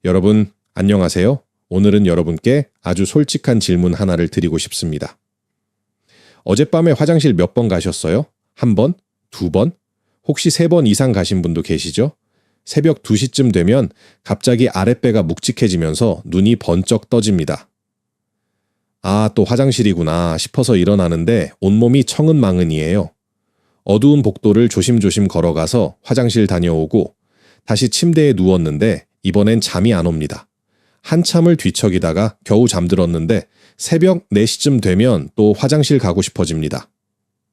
여러분, 안녕하세요. 오늘은 여러분께 아주 솔직한 질문 하나를 드리고 싶습니다. 어젯밤에 화장실 몇 번 가셨어요? 한 번? 두 번? 혹시 세 번 이상 가신 분도 계시죠? 새벽 2시쯤 되면 갑자기 아랫배가 묵직해지면서 눈이 번쩍 떠집니다. 아, 또 화장실이구나 싶어서 일어나는데 온몸이 청은망은이에요. 어두운 복도를 조심조심 걸어가서 화장실 다녀오고 다시 침대에 누웠는데 이번엔 잠이 안 옵니다. 한참을 뒤척이다가 겨우 잠들었는데 새벽 4시쯤 되면 또 화장실 가고 싶어집니다.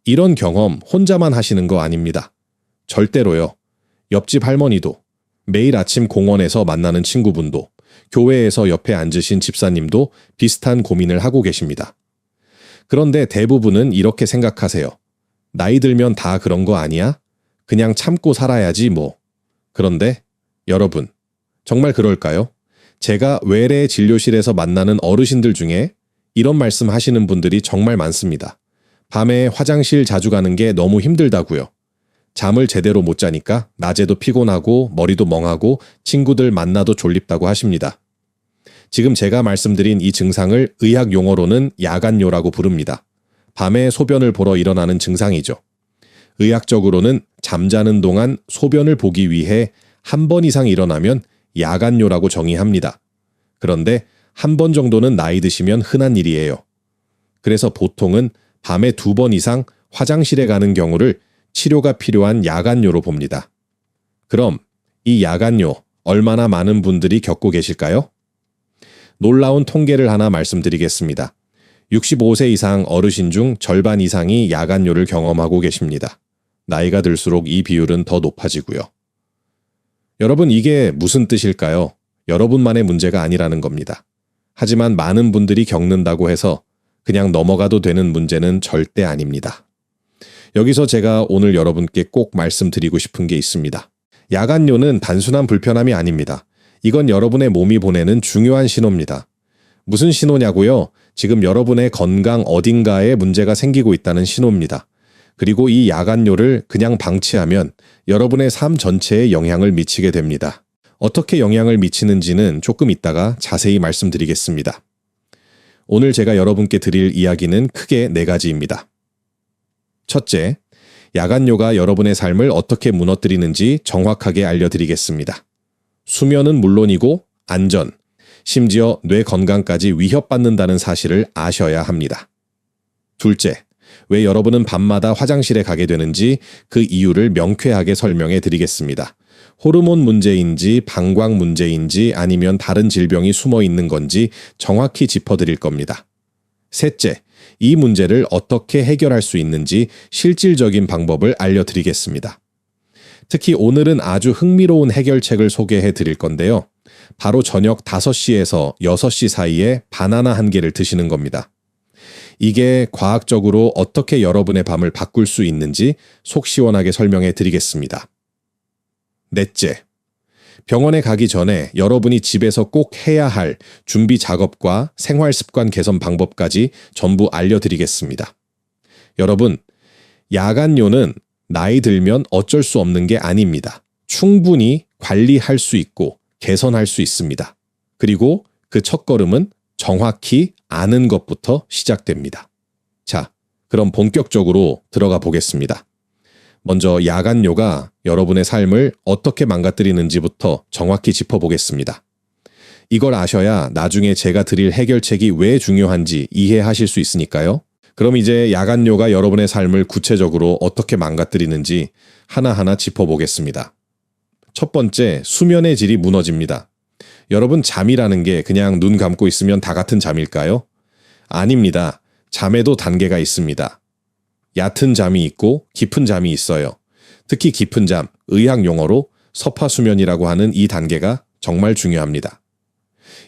이런 경험 혼자만 하시는 거 아닙니다. 절대로요. 옆집 할머니도, 매일 아침 공원에서 만나는 친구분도, 교회에서 옆에 앉으신 집사님도 비슷한 고민을 하고 계십니다. 그런데 대부분은 이렇게 생각하세요. 나이 들면 다 그런 거 아니야? 그냥 참고 살아야지 뭐. 그런데 여러분, 정말 그럴까요? 제가 외래 진료실에서 만나는 어르신들 중에 이런 말씀 하시는 분들이 정말 많습니다. 밤에 화장실 자주 가는 게 너무 힘들다고요. 잠을 제대로 못 자니까 낮에도 피곤하고 머리도 멍하고 친구들 만나도 졸립다고 하십니다. 지금 제가 말씀드린 이 증상을 의학 용어로는 야간요라고 부릅니다. 밤에 소변을 보러 일어나는 증상이죠. 의학적으로는 잠자는 동안 소변을 보기 위해 한 번 이상 일어나면 야간요라고 정의합니다. 그런데 한 번 정도는 나이 드시면 흔한 일이에요. 그래서 보통은 밤에 2번 이상 화장실에 가는 경우를 치료가 필요한 야간요로 봅니다. 그럼 이 야간요 얼마나 많은 분들이 겪고 계실까요? 놀라운 통계를 하나 말씀드리겠습니다. 65세 이상 어르신 중 절반 이상이 야간요를 경험하고 계십니다. 나이가 들수록 이 비율은 더 높아지고요. 여러분, 이게 무슨 뜻일까요? 여러분만의 문제가 아니라는 겁니다. 하지만 많은 분들이 겪는다고 해서 그냥 넘어가도 되는 문제는 절대 아닙니다. 여기서 제가 오늘 여러분께 꼭 말씀드리고 싶은 게 있습니다. 야간요는 단순한 불편함이 아닙니다. 이건 여러분의 몸이 보내는 중요한 신호입니다. 무슨 신호냐고요? 지금 여러분의 건강 어딘가에 문제가 생기고 있다는 신호입니다. 그리고 이 야간요를 그냥 방치하면 여러분의 삶 전체에 영향을 미치게 됩니다. 어떻게 영향을 미치는지는 조금 이따가 자세히 말씀드리겠습니다. 오늘 제가 여러분께 드릴 이야기는 크게 4가지입니다. 첫째, 야간요가 여러분의 삶을 어떻게 무너뜨리는지 정확하게 알려드리겠습니다. 수면은 물론이고 안전, 심지어 뇌 건강까지 위협받는다는 사실을 아셔야 합니다. 둘째, 왜 여러분은 밤마다 화장실에 가게 되는지 그 이유를 명쾌하게 설명해 드리겠습니다. 호르몬 문제인지 방광 문제인지 아니면 다른 질병이 숨어 있는 건지 정확히 짚어드릴 겁니다. 셋째, 이 문제를 어떻게 해결할 수 있는지 실질적인 방법을 알려드리겠습니다. 특히 오늘은 아주 흥미로운 해결책을 소개해 드릴 건데요. 바로 저녁 5시에서 6시 사이에 바나나 1개를 드시는 겁니다. 이게 과학적으로 어떻게 여러분의 밤을 바꿀 수 있는지 속 시원하게 설명해 드리겠습니다. 넷째, 병원에 가기 전에 여러분이 집에서 꼭 해야 할 준비 작업과 생활 습관 개선 방법까지 전부 알려드리겠습니다. 여러분, 야간요는 나이 들면 어쩔 수 없는 게 아닙니다. 충분히 관리할 수 있고 개선할 수 있습니다. 그리고 그 첫걸음은 정확히 아는 것부터 시작됩니다. 자, 그럼 본격적으로 들어가 보겠습니다. 먼저 야간요가 여러분의 삶을 어떻게 망가뜨리는지부터 정확히 짚어보겠습니다. 이걸 아셔야 나중에 제가 드릴 해결책이 왜 중요한지 이해하실 수 있으니까요. 그럼 이제 야간요가 여러분의 삶을 구체적으로 어떻게 망가뜨리는지 하나하나 짚어보겠습니다. 첫 번째, 수면의 질이 무너집니다. 여러분, 잠이라는 게 그냥 눈 감고 있으면 다 같은 잠일까요? 아닙니다. 잠에도 단계가 있습니다. 얕은 잠이 있고 깊은 잠이 있어요. 특히 깊은 잠, 의학 용어로 서파수면이라고 하는 이 단계가 정말 중요합니다.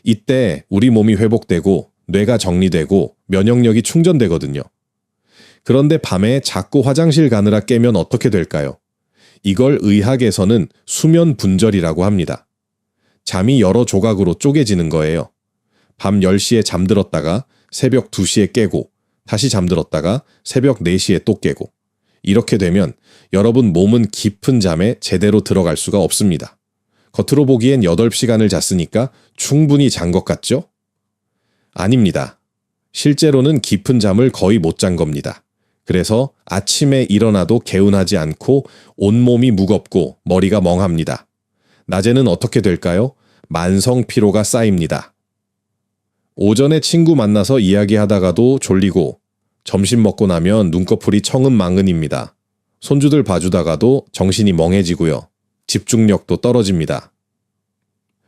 이때 우리 몸이 회복되고 뇌가 정리되고 면역력이 충전되거든요. 그런데 밤에 자꾸 화장실 가느라 깨면 어떻게 될까요? 이걸 의학에서는 수면 분절이라고 합니다. 잠이 여러 조각으로 쪼개지는 거예요. 밤 10시에 잠들었다가 새벽 2시에 깨고 다시 잠들었다가 새벽 4시에 또 깨고 이렇게 되면 여러분 몸은 깊은 잠에 제대로 들어갈 수가 없습니다. 겉으로 보기엔 8시간을 잤으니까 충분히 잔 것 같죠? 아닙니다. 실제로는 깊은 잠을 거의 못 잔 겁니다. 그래서 아침에 일어나도 개운하지 않고 온몸이 무겁고 머리가 멍합니다. 낮에는 어떻게 될까요? 만성 피로가 쌓입니다. 오전에 친구 만나서 이야기하다가도 졸리고 점심 먹고 나면 눈꺼풀이 청은망은입니다. 손주들 봐주다가도 정신이 멍해지고요. 집중력도 떨어집니다.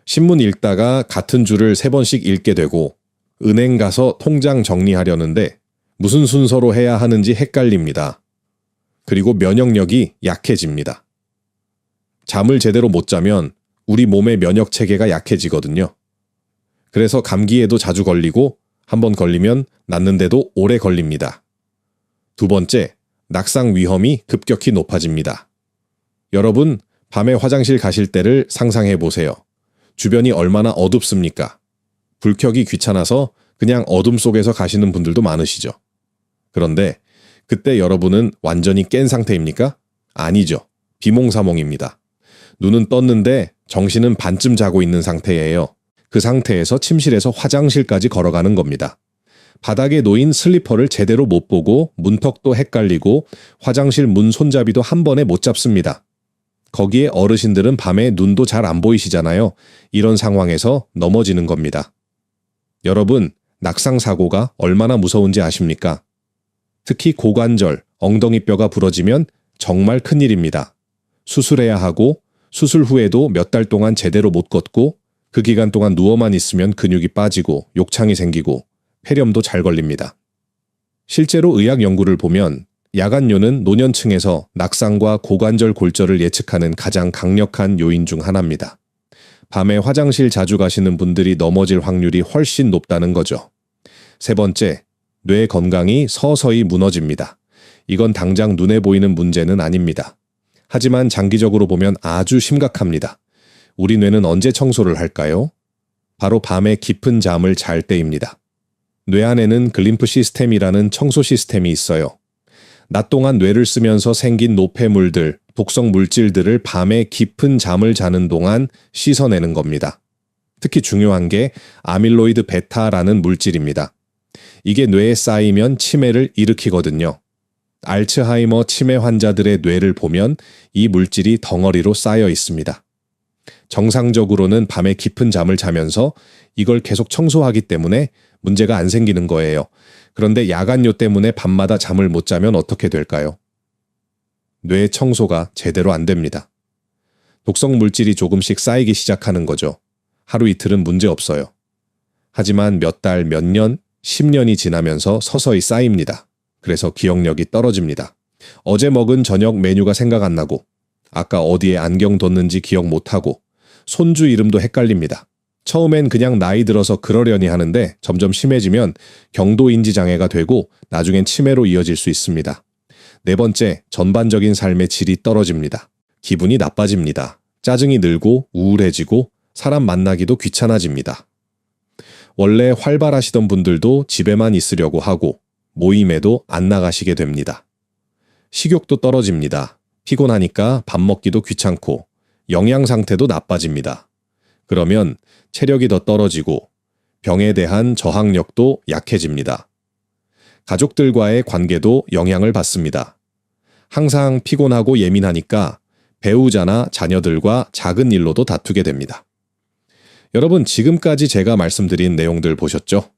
신문 읽다가 같은 줄을 3번씩 읽게 되고 은행 가서 통장 정리하려는데 무슨 순서로 해야 하는지 헷갈립니다. 그리고 면역력이 약해집니다. 잠을 제대로 못 자면 우리 몸의 면역 체계가 약해지거든요. 그래서 감기에도 자주 걸리고 한번 걸리면 낫는데도 오래 걸립니다. 두 번째, 낙상 위험이 급격히 높아집니다. 여러분, 밤에 화장실 가실 때를 상상해 보세요. 주변이 얼마나 어둡습니까? 불 켜기 귀찮아서 그냥 어둠 속에서 가시는 분들도 많으시죠. 그런데 그때 여러분은 완전히 깬 상태입니까? 아니죠. 비몽사몽입니다. 눈은 떴는데 정신은 반쯤 자고 있는 상태예요. 그 상태에서 침실에서 화장실까지 걸어가는 겁니다. 바닥에 놓인 슬리퍼를 제대로 못 보고 문턱도 헷갈리고 화장실 문 손잡이도 한 번에 못 잡습니다. 거기에 어르신들은 밤에 눈도 잘 안 보이시잖아요. 이런 상황에서 넘어지는 겁니다. 여러분, 낙상사고가 얼마나 무서운지 아십니까? 특히 고관절, 엉덩이뼈가 부러지면 정말 큰일입니다. 수술해야 하고 수술 후에도 몇 달 동안 제대로 못 걷고 그 기간 동안 누워만 있으면 근육이 빠지고 욕창이 생기고 폐렴도 잘 걸립니다. 실제로 의학 연구를 보면 야간뇨는 노년층에서 낙상과 고관절 골절을 예측하는 가장 강력한 요인 중 하나입니다. 밤에 화장실 자주 가시는 분들이 넘어질 확률이 훨씬 높다는 거죠. 세 번째, 뇌 건강이 서서히 무너집니다. 이건 당장 눈에 보이는 문제는 아닙니다. 하지만 장기적으로 보면 아주 심각합니다. 우리 뇌는 언제 청소를 할까요? 바로 밤에 깊은 잠을 잘 때입니다. 뇌 안에는 글림프 시스템이라는 청소 시스템이 있어요. 낮 동안 뇌를 쓰면서 생긴 노폐물들, 독성 물질들을 밤에 깊은 잠을 자는 동안 씻어내는 겁니다. 특히 중요한 게 아밀로이드 베타라는 물질입니다. 이게 뇌에 쌓이면 치매를 일으키거든요. 알츠하이머 치매 환자들의 뇌를 보면 이 물질이 덩어리로 쌓여 있습니다. 정상적으로는 밤에 깊은 잠을 자면서 이걸 계속 청소하기 때문에 문제가 안 생기는 거예요. 그런데 야간뇨 때문에 밤마다 잠을 못 자면 어떻게 될까요? 뇌 청소가 제대로 안 됩니다. 독성 물질이 조금씩 쌓이기 시작하는 거죠. 하루 이틀은 문제 없어요. 하지만 몇 달, 몇 년, 10년이 지나면서 서서히 쌓입니다. 그래서 기억력이 떨어집니다. 어제 먹은 저녁 메뉴가 생각 안 나고 아까 어디에 안경 뒀는지 기억 못하고 손주 이름도 헷갈립니다. 처음엔 그냥 나이 들어서 그러려니 하는데 점점 심해지면 경도인지 장애가 되고 나중엔 치매로 이어질 수 있습니다. 네 번째, 전반적인 삶의 질이 떨어집니다. 기분이 나빠집니다. 짜증이 늘고 우울해지고 사람 만나기도 귀찮아집니다. 원래 활발하시던 분들도 집에만 있으려고 하고 모임에도 안 나가시게 됩니다. 식욕도 떨어집니다. 피곤하니까 밥 먹기도 귀찮고 영양 상태도 나빠집니다. 그러면 체력이 더 떨어지고 병에 대한 저항력도 약해집니다. 가족들과의 관계도 영향을 받습니다. 항상 피곤하고 예민하니까 배우자나 자녀들과 작은 일로도 다투게 됩니다. 여러분, 지금까지 제가 말씀드린 내용들 보셨죠?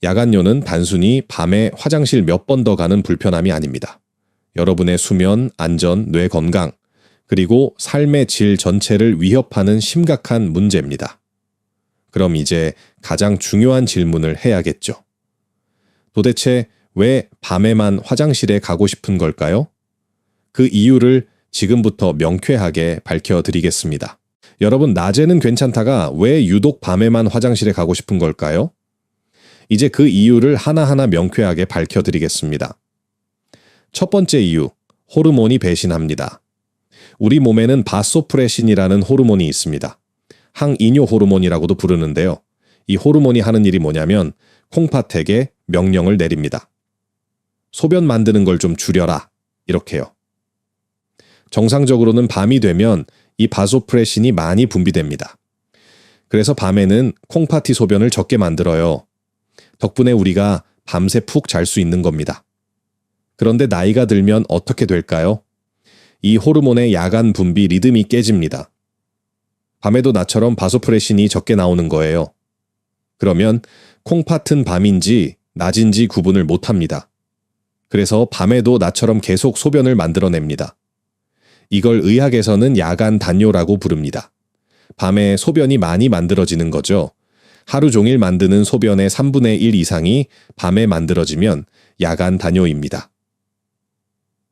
야간뇨는 단순히 밤에 화장실 몇 번 더 가는 불편함이 아닙니다. 여러분의 수면, 안전, 뇌 건강, 그리고 삶의 질 전체를 위협하는 심각한 문제입니다. 그럼 이제 가장 중요한 질문을 해야겠죠. 도대체 왜 밤에만 화장실에 가고 싶은 걸까요? 그 이유를 지금부터 명쾌하게 밝혀드리겠습니다. 여러분, 낮에는 괜찮다가 왜 유독 밤에만 화장실에 가고 싶은 걸까요? 이제 그 이유를 하나하나 명쾌하게 밝혀드리겠습니다. 첫 번째 이유, 호르몬이 배신합니다. 우리 몸에는 바소프레신이라는 호르몬이 있습니다. 항이뇨 호르몬이라고도 부르는데요. 이 호르몬이 하는 일이 뭐냐면 콩팥에게 명령을 내립니다. 소변 만드는 걸 좀 줄여라. 이렇게요. 정상적으로는 밤이 되면 이 바소프레신이 많이 분비됩니다. 그래서 밤에는 콩팥이 소변을 적게 만들어요. 덕분에 우리가 밤새 푹 잘 수 있는 겁니다. 그런데 나이가 들면 어떻게 될까요? 이 호르몬의 야간 분비 리듬이 깨집니다. 밤에도 나처럼 바소프레신이 적게 나오는 거예요. 그러면 콩팥은 밤인지 낮인지 구분을 못합니다. 그래서 밤에도 나처럼 계속 소변을 만들어냅니다. 이걸 의학에서는 야간 단뇨라고 부릅니다. 밤에 소변이 많이 만들어지는 거죠. 하루 종일 만드는 소변의 3분의 1 이상이 밤에 만들어지면 야간 단뇨입니다.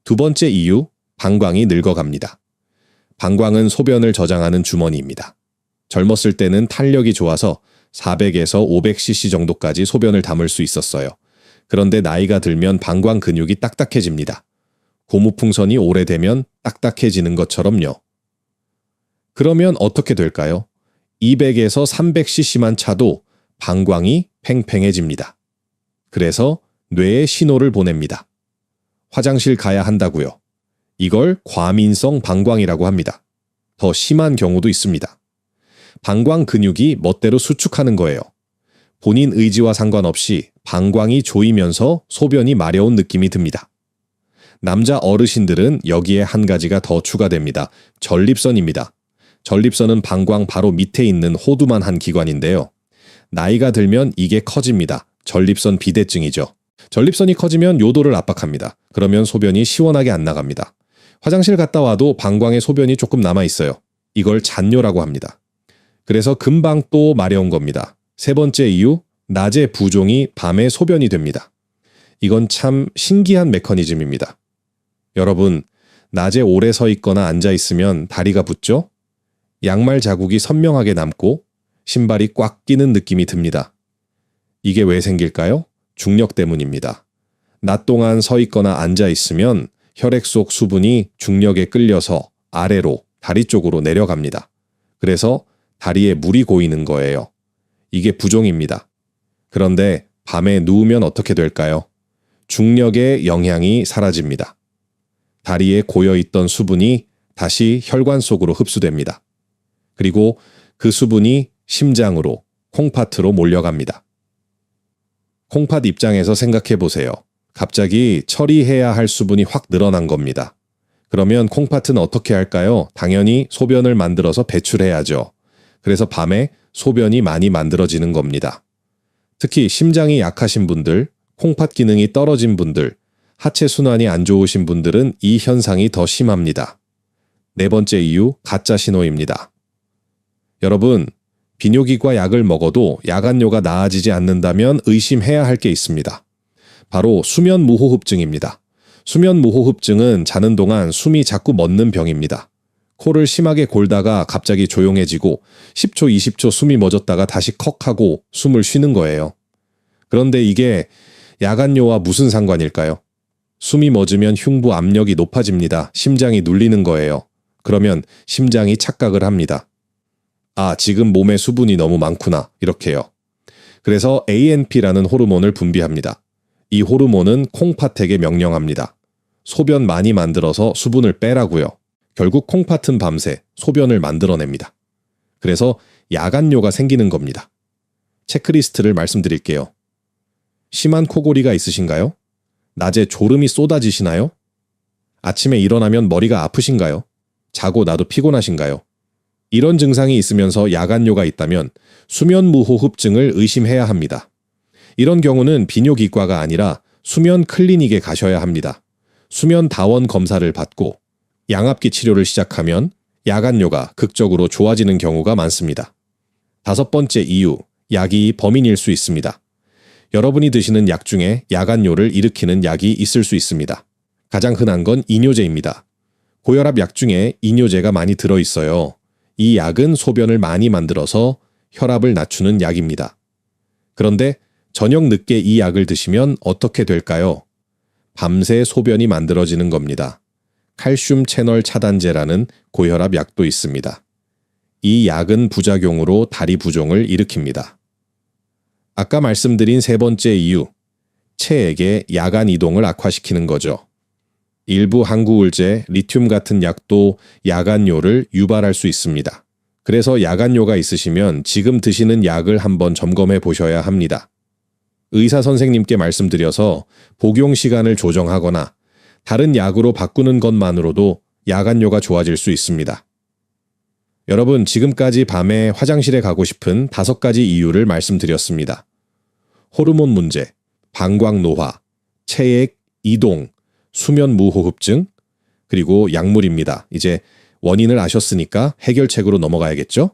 두 번째 이유, 방광이 늙어갑니다. 방광은 소변을 저장하는 주머니입니다. 젊었을 때는 탄력이 좋아서 400에서 500cc 정도까지 소변을 담을 수 있었어요. 그런데 나이가 들면 방광 근육이 딱딱해집니다. 고무풍선이 오래되면 딱딱해지는 것처럼요. 그러면 어떻게 될까요? 200에서 300cc만 차도 방광이 팽팽해집니다. 그래서 뇌에 신호를 보냅니다. 화장실 가야 한다고요. 이걸 과민성 방광이라고 합니다. 더 심한 경우도 있습니다. 방광 근육이 멋대로 수축하는 거예요. 본인 의지와 상관없이 방광이 조이면서 소변이 마려운 느낌이 듭니다. 남자 어르신들은 여기에 한 가지가 더 추가됩니다. 전립선입니다. 전립선은 방광 바로 밑에 있는 호두만한 기관인데요. 나이가 들면 이게 커집니다. 전립선 비대증이죠. 전립선이 커지면 요도를 압박합니다. 그러면 소변이 시원하게 안 나갑니다. 화장실 갔다 와도 방광에 소변이 조금 남아있어요. 이걸 잔뇨라고 합니다. 그래서 금방 또 마려운 겁니다. 세 번째 이유, 낮에 부종이 밤에 소변이 됩니다. 이건 참 신기한 메커니즘입니다. 여러분, 낮에 오래 서 있거나 앉아 있으면 다리가 붓죠? 양말 자국이 선명하게 남고 신발이 꽉 끼는 느낌이 듭니다. 이게 왜 생길까요? 중력 때문입니다. 낮 동안 서 있거나 앉아 있으면 혈액 속 수분이 중력에 끌려서 아래로 다리 쪽으로 내려갑니다. 그래서 다리에 물이 고이는 거예요. 이게 부종입니다. 그런데 밤에 누우면 어떻게 될까요? 중력의 영향이 사라집니다. 다리에 고여있던 수분이 다시 혈관 속으로 흡수됩니다. 그리고 그 수분이 심장으로, 콩팥으로 몰려갑니다. 콩팥 입장에서 생각해 보세요. 갑자기 처리해야 할 수분이 확 늘어난 겁니다. 그러면 콩팥은 어떻게 할까요? 당연히 소변을 만들어서 배출해야죠. 그래서 밤에 소변이 많이 만들어지는 겁니다. 특히 심장이 약하신 분들, 콩팥 기능이 떨어진 분들, 하체 순환이 안 좋으신 분들은 이 현상이 더 심합니다. 네 번째 이유, 가짜 신호입니다. 여러분, 비뇨기과 약을 먹어도 야간뇨가 나아지지 않는다면 의심해야 할 게 있습니다. 바로 수면무호흡증입니다. 수면무호흡증은 자는 동안 숨이 자꾸 멎는 병입니다. 코를 심하게 골다가 갑자기 조용해지고 10초, 20초 숨이 멎었다가 다시 컥 하고 숨을 쉬는 거예요. 그런데 이게 야간뇨와 무슨 상관일까요? 숨이 멎으면 흉부 압력이 높아집니다. 심장이 눌리는 거예요. 그러면 심장이 착각을 합니다. 아, 지금 몸에 수분이 너무 많구나. 이렇게요. 그래서 ANP라는 호르몬을 분비합니다. 이 호르몬은 콩팥에게 명령합니다. 소변 많이 만들어서 수분을 빼라고요. 결국 콩팥은 밤새 소변을 만들어냅니다. 그래서 야간뇨가 생기는 겁니다. 체크리스트를 말씀드릴게요. 심한 코골이가 있으신가요? 낮에 졸음이 쏟아지시나요? 아침에 일어나면 머리가 아프신가요? 자고 나도 피곤하신가요? 이런 증상이 있으면서 야간뇨가 있다면 수면무호흡증을 의심해야 합니다. 이런 경우는 비뇨기과가 아니라 수면 클리닉에 가셔야 합니다. 수면 다원 검사를 받고 양압기 치료를 시작하면 야간뇨가 극적으로 좋아지는 경우가 많습니다. 다섯 번째 이유, 약이 범인일 수 있습니다. 여러분이 드시는 약 중에 야간뇨를 일으키는 약이 있을 수 있습니다. 가장 흔한 건 이뇨제입니다. 고혈압 약 중에 이뇨제가 많이 들어있어요. 이 약은 소변을 많이 만들어서 혈압을 낮추는 약입니다. 그런데 저녁 늦게 이 약을 드시면 어떻게 될까요? 밤새 소변이 만들어지는 겁니다. 칼슘 채널 차단제라는 고혈압 약도 있습니다. 이 약은 부작용으로 다리 부종을 일으킵니다. 아까 말씀드린 세 번째 이유, 체액의 야간 이동을 악화시키는 거죠. 일부 항구울제, 리튬 같은 약도 야간뇨를 유발할 수 있습니다. 그래서 야간뇨가 있으시면 지금 드시는 약을 한번 점검해 보셔야 합니다. 의사 선생님께 말씀드려서 복용 시간을 조정하거나 다른 약으로 바꾸는 것만으로도 야간뇨가 좋아질 수 있습니다. 여러분, 지금까지 밤에 화장실에 가고 싶은 5가지 이유를 말씀드렸습니다. 호르몬 문제, 방광 노화, 체액, 이동, 수면 무호흡증, 그리고 약물입니다. 이제 원인을 아셨으니까 해결책으로 넘어가야겠죠?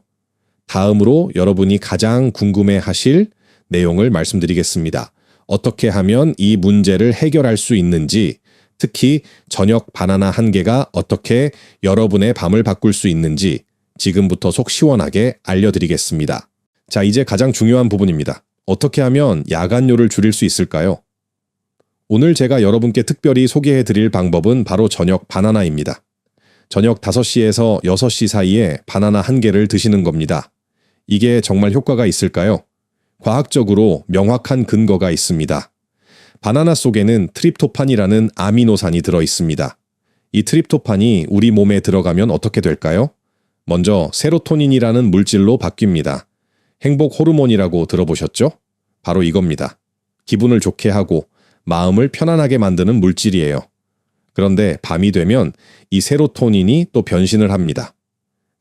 다음으로 여러분이 가장 궁금해하실 내용을 말씀드리겠습니다. 어떻게 하면 이 문제를 해결할 수 있는지, 특히 저녁 바나나 1개가 어떻게 여러분의 밤을 바꿀 수 있는지 지금부터 속 시원하게 알려드리겠습니다. 자, 이제 가장 중요한 부분입니다. 어떻게 하면 야간뇨를 줄일 수 있을까요? 오늘 제가 여러분께 특별히 소개해드릴 방법은 바로 저녁 바나나입니다. 저녁 5시에서 6시 사이에 바나나 1개를 드시는 겁니다. 이게 정말 효과가 있을까요? 과학적으로 명확한 근거가 있습니다. 바나나 속에는 트립토판이라는 아미노산이 들어있습니다. 이 트립토판이 우리 몸에 들어가면 어떻게 될까요? 먼저 세로토닌이라는 물질로 바뀝니다. 행복 호르몬이라고 들어보셨죠? 바로 이겁니다. 기분을 좋게 하고 마음을 편안하게 만드는 물질이에요. 그런데 밤이 되면 이 세로토닌이 또 변신을 합니다.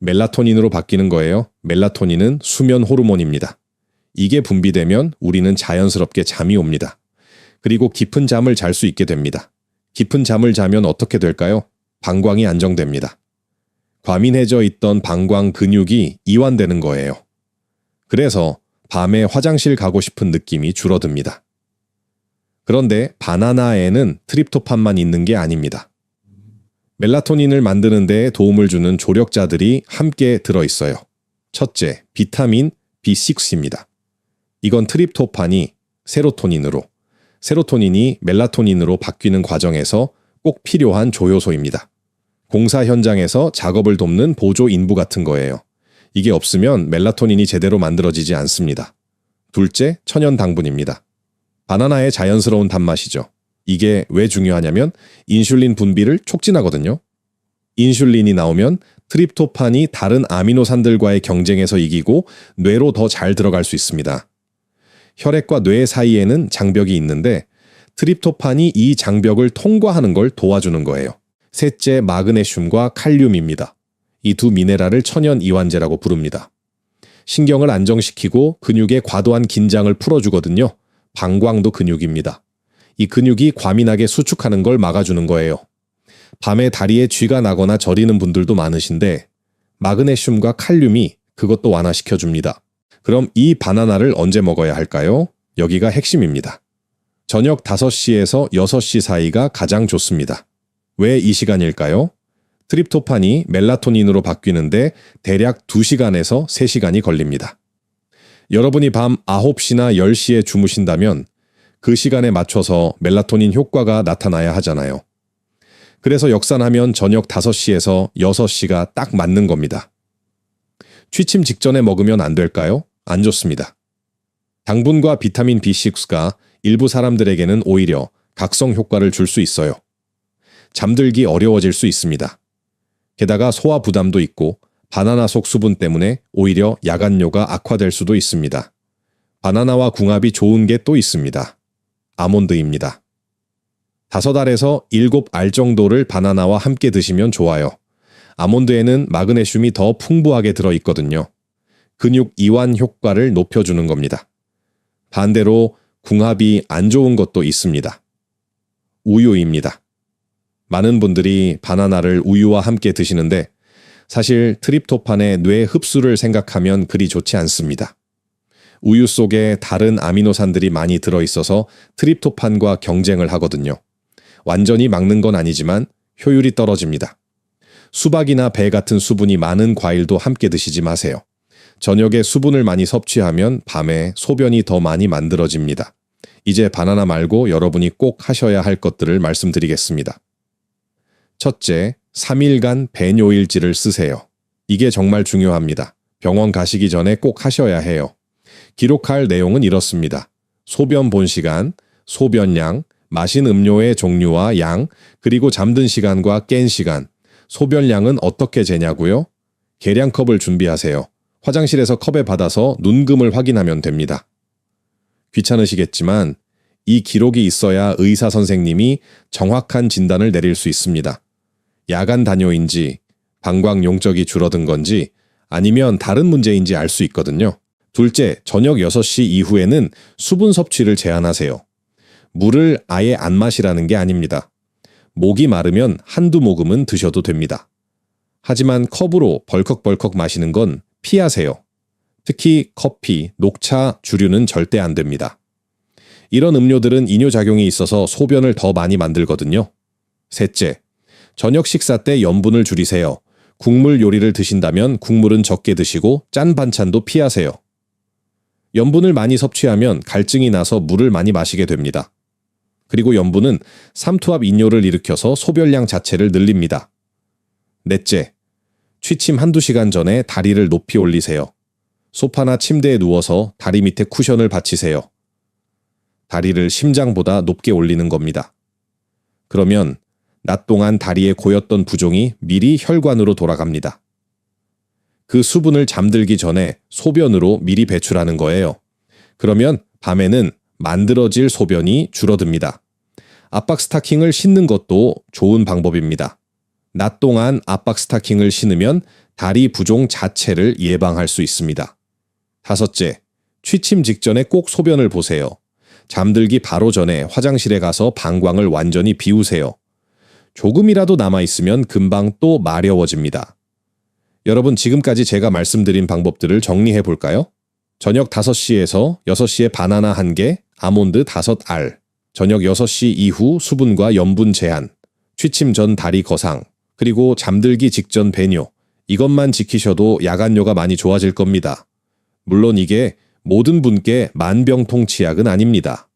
멜라토닌으로 바뀌는 거예요. 멜라토닌은 수면 호르몬입니다. 이게 분비되면 우리는 자연스럽게 잠이 옵니다. 그리고 깊은 잠을 잘 수 있게 됩니다. 깊은 잠을 자면 어떻게 될까요? 방광이 안정됩니다. 과민해져 있던 방광 근육이 이완되는 거예요. 그래서 밤에 화장실 가고 싶은 느낌이 줄어듭니다. 그런데 바나나에는 트립토판만 있는 게 아닙니다. 멜라토닌을 만드는 데 도움을 주는 조력자들이 함께 들어있어요. 첫째, 비타민 B6입니다. 이건 트립토판이 세로토닌이 멜라토닌으로 바뀌는 과정에서 꼭 필요한 조효소입니다. 공사 현장에서 작업을 돕는 보조 인부 같은 거예요. 이게 없으면 멜라토닌이 제대로 만들어지지 않습니다. 둘째, 천연 당분입니다. 바나나의 자연스러운 단맛이죠. 이게 왜 중요하냐면 인슐린 분비를 촉진하거든요. 인슐린이 나오면 트립토판이 다른 아미노산들과의 경쟁에서 이기고 뇌로 더 잘 들어갈 수 있습니다. 혈액과 뇌 사이에는 장벽이 있는데 트립토판이 이 장벽을 통과하는 걸 도와주는 거예요. 셋째, 마그네슘과 칼륨입니다. 이 두 미네랄을 천연 이완제라고 부릅니다. 신경을 안정시키고 근육의 과도한 긴장을 풀어주거든요. 방광도 근육입니다. 이 근육이 과민하게 수축하는 걸 막아주는 거예요. 밤에 다리에 쥐가 나거나 저리는 분들도 많으신데 마그네슘과 칼륨이 그것도 완화시켜줍니다. 그럼 이 바나나를 언제 먹어야 할까요? 여기가 핵심입니다. 저녁 5시에서 6시 사이가 가장 좋습니다. 왜 이 시간일까요? 트립토판이 멜라토닌으로 바뀌는데 대략 2시간에서 3시간이 걸립니다. 여러분이 밤 9시나 10시에 주무신다면 그 시간에 맞춰서 멜라토닌 효과가 나타나야 하잖아요. 그래서 역산하면 저녁 5시에서 6시가 딱 맞는 겁니다. 취침 직전에 먹으면 안 될까요? 안 좋습니다. 당분과 비타민 B6가 일부 사람들에게는 오히려 각성 효과를 줄 수 있어요. 잠들기 어려워질 수 있습니다. 게다가 소화 부담도 있고 바나나 속 수분 때문에 오히려 야간뇨가 악화될 수도 있습니다. 바나나와 궁합이 좋은 게 또 있습니다. 아몬드입니다. 5알에서 7알 정도를 바나나와 함께 드시면 좋아요. 아몬드에는 마그네슘이 더 풍부하게 들어있거든요. 근육 이완 효과를 높여주는 겁니다. 반대로 궁합이 안 좋은 것도 있습니다. 우유입니다. 많은 분들이 바나나를 우유와 함께 드시는데 사실 트립토판의 뇌 흡수를 생각하면 그리 좋지 않습니다. 우유 속에 다른 아미노산들이 많이 들어있어서 트립토판과 경쟁을 하거든요. 완전히 막는 건 아니지만 효율이 떨어집니다. 수박이나 배 같은 수분이 많은 과일도 함께 드시지 마세요. 저녁에 수분을 많이 섭취하면 밤에 소변이 더 많이 만들어집니다. 이제 바나나 말고 여러분이 꼭 하셔야 할 것들을 말씀드리겠습니다. 첫째, 3일간 배뇨일지를 쓰세요. 이게 정말 중요합니다. 병원 가시기 전에 꼭 하셔야 해요. 기록할 내용은 이렇습니다. 소변 본 시간, 소변량, 마신 음료의 종류와 양, 그리고 잠든 시간과 깬 시간, 소변량은 어떻게 재냐고요? 계량컵을 준비하세요. 화장실에서 컵에 받아서 눈금을 확인하면 됩니다. 귀찮으시겠지만 이 기록이 있어야 의사 선생님이 정확한 진단을 내릴 수 있습니다. 야간 단뇨인지, 방광 용적이 줄어든 건지, 아니면 다른 문제인지 알 수 있거든요. 둘째, 저녁 6시 이후에는 수분 섭취를 제한하세요. 물을 아예 안 마시라는 게 아닙니다. 목이 마르면 한두 모금은 드셔도 됩니다. 하지만 컵으로 벌컥벌컥 마시는 건 피하세요. 특히 커피, 녹차, 주류는 절대 안 됩니다. 이런 음료들은 이뇨작용이 있어서 소변을 더 많이 만들거든요. 셋째, 저녁 식사 때 염분을 줄이세요. 국물 요리를 드신다면 국물은 적게 드시고 짠 반찬도 피하세요. 염분을 많이 섭취하면 갈증이 나서 물을 많이 마시게 됩니다. 그리고 염분은 삼투압 인뇨를 일으켜서 소변량 자체를 늘립니다. 넷째, 취침 한두 시간 전에 다리를 높이 올리세요. 소파나 침대에 누워서 다리 밑에 쿠션을 받치세요. 다리를 심장보다 높게 올리는 겁니다. 그러면 낮 동안 다리에 고였던 부종이 미리 혈관으로 돌아갑니다. 그 수분을 잠들기 전에 소변으로 미리 배출하는 거예요. 그러면 밤에는 만들어질 소변이 줄어듭니다. 압박 스타킹을 신는 것도 좋은 방법입니다. 낮 동안 압박 스타킹을 신으면 다리 부종 자체를 예방할 수 있습니다. 다섯째, 취침 직전에 꼭 소변을 보세요. 잠들기 바로 전에 화장실에 가서 방광을 완전히 비우세요. 조금이라도 남아있으면 금방 또 마려워집니다. 여러분, 지금까지 제가 말씀드린 방법들을 정리해 볼까요? 저녁 5시에서 6시에 바나나 1개, 아몬드 5알, 저녁 6시 이후 수분과 염분 제한, 취침 전 다리 거상, 그리고 잠들기 직전 배뇨, 이것만 지키셔도 야간뇨가 많이 좋아질 겁니다. 물론 이게 모든 분께 만병통치약은 아닙니다.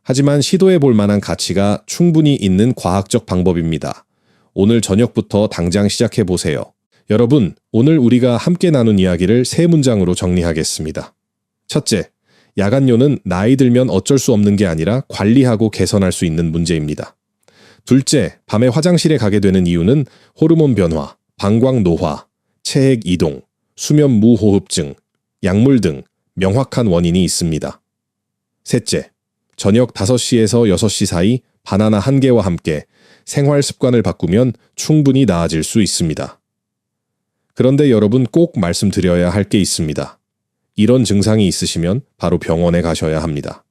하지만 시도해 볼 만한 가치가 충분히 있는 과학적 방법입니다. 오늘 저녁부터 당장 시작해 보세요. 여러분, 오늘 우리가 함께 나눈 이야기를 3문장으로 정리하겠습니다. 첫째, 야간뇨는 나이 들면 어쩔 수 없는 게 아니라 관리하고 개선할 수 있는 문제입니다. 둘째, 밤에 화장실에 가게 되는 이유는 호르몬 변화, 방광 노화, 체액 이동, 수면 무호흡증, 약물 등 명확한 원인이 있습니다. 셋째, 저녁 5시에서 6시 사이 바나나 1개와 함께 생활 습관을 바꾸면 충분히 나아질 수 있습니다. 그런데 여러분, 꼭 말씀드려야 할 게 있습니다. 이런 증상이 있으시면 바로 병원에 가셔야 합니다.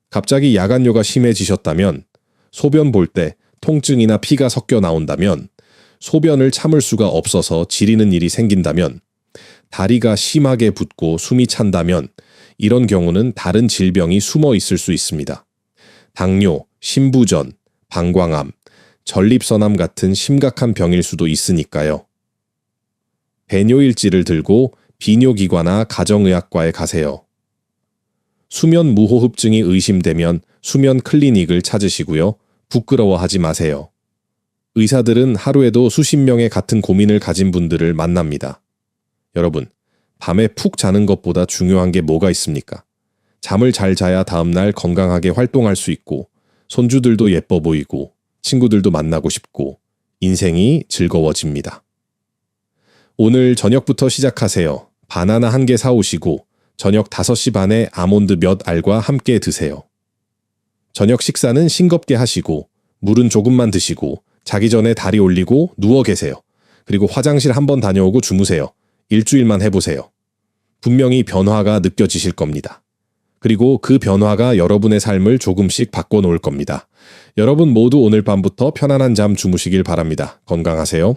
갑자기 야간뇨가 심해지셨다면, 소변 볼 때 통증이나 피가 섞여 나온다면, 소변을 참을 수가 없어서 지리는 일이 생긴다면, 다리가 심하게 붓고 숨이 찬다면 이런 경우는 다른 질병이 숨어 있을 수 있습니다. 당뇨, 심부전, 방광암, 전립선암 같은 심각한 병일 수도 있으니까요. 배뇨일지를 들고 비뇨기과나 가정의학과에 가세요. 수면 무호흡증이 의심되면 수면 클리닉을 찾으시고요. 부끄러워하지 마세요. 의사들은 하루에도 수십 명의 같은 고민을 가진 분들을 만납니다. 여러분, 밤에 푹 자는 것보다 중요한 게 뭐가 있습니까? 잠을 잘 자야 다음날 건강하게 활동할 수 있고, 손주들도 예뻐 보이고, 친구들도 만나고 싶고, 인생이 즐거워집니다. 오늘 저녁부터 시작하세요. 바나나 1개 사오시고, 저녁 5시 반에 아몬드 몇 알과 함께 드세요. 저녁 식사는 싱겁게 하시고, 물은 조금만 드시고, 자기 전에 다리 올리고 누워 계세요. 그리고 화장실 한번 다녀오고 주무세요. 일주일만 해보세요. 분명히 변화가 느껴지실 겁니다. 그리고 그 변화가 여러분의 삶을 조금씩 바꿔놓을 겁니다. 여러분 모두 오늘 밤부터 편안한 잠 주무시길 바랍니다. 건강하세요.